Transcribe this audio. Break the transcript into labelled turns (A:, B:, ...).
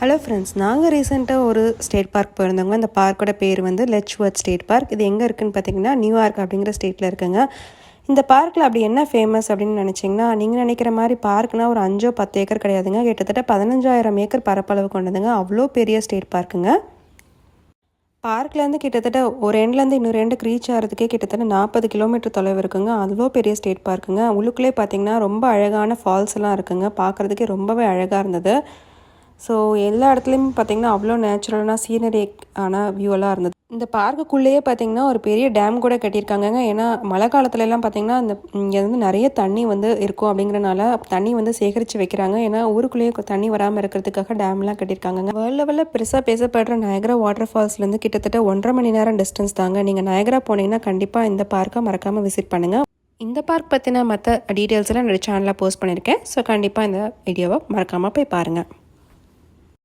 A: Hello friends, நாங்கள் ரீசெண்டாக ஒரு ஸ்டேட் பார்க் போயிருந்தோங்க. அந்த பார்க்கோட பேர் வந்து லெட்ச்வர்த் ஸ்டேட் பார்க். இது எங்கே இருக்குதுன்னு பார்த்தீங்கன்னா நியூயார்க் அப்படிங்கிற ஸ்டேட்டில் இருக்குங்க. இந்த பார்க்கில் அப்படி என்ன ஃபேமஸ் அப்படின்னு நினச்சிங்கன்னா, நீங்கள் நினைக்கிற மாதிரி பார்க்னால் ஒரு 5-10 ஏக்கர் கிடையாதுங்க. கிட்டத்தட்ட 15,000 ஏக்கர் பரப்பளவு கொண்டதுங்க. அவ்வளோ பெரிய ஸ்டேட் பார்க்குங்க. பார்க்லேருந்து கிட்டத்தட்ட ஒரு எண்ட்லேருந்து இன்னொரு எண்டுக்கு ரீச் ஆகிறதுக்கே கிட்டத்தட்ட 40 கிலோமீட்டர் தொலைவு இருக்குங்க. அவ்வளோ பெரிய ஸ்டேட் பார்க்குங்க. உள்ளுக்குள்ளே பார்த்தீங்கன்னா ரொம்ப அழகான ஃபால்ஸ் எல்லாம் இருக்குங்க. பார்க்குறதுக்கே ரொம்பவே அழகாக இருந்தது. ஸோ எல்லா இடத்துலையுமே பார்த்திங்கன்னா அவ்வளோ நேச்சுரலான சீனரி ஆன வியூவெல்லாம் இருந்தது. இந்த பார்க்குள்ளேயே பார்த்திங்கன்னா ஒரு பெரிய டேம் கூட கட்டியிருக்காங்கங்க. ஏன்னா மழை காலத்துலலாம் பார்த்திங்கன்னா இங்கே வந்து நிறைய தண்ணி வந்து இருக்கும். அப்படிங்கிறனால தண்ணி வந்து சேகரித்து வைக்கிறாங்க. ஏன்னா ஊருக்குள்ளேயே தண்ணி வராமல் இருக்கிறதுக்காக டேம்லாம் கட்டியிருக்காங்க. வேர்ல்டு லெவலில் பெருசாக பேசப்படுற நயகரா வாட்டர் ஃபால்ஸ்லேருந்து கிட்டத்தட்ட 1.5 மணி நேரம் டிஸ்டன்ஸ் தாங்க. நீங்கள் நயகரா போனீங்கன்னா கண்டிப்பாக இந்த பார்க்கை மறக்காமல் விசிட் பண்ணுங்கள். இந்த பார்க் பற்றின மற்ற டீட்டெயில்ஸ் எல்லாம் என்னோடய சேனலில் போஸ்ட் பண்ணியிருக்கேன். ஸோ கண்டிப்பாக இந்த வீடியோவை மறக்காமல் போய் பாருங்கள்.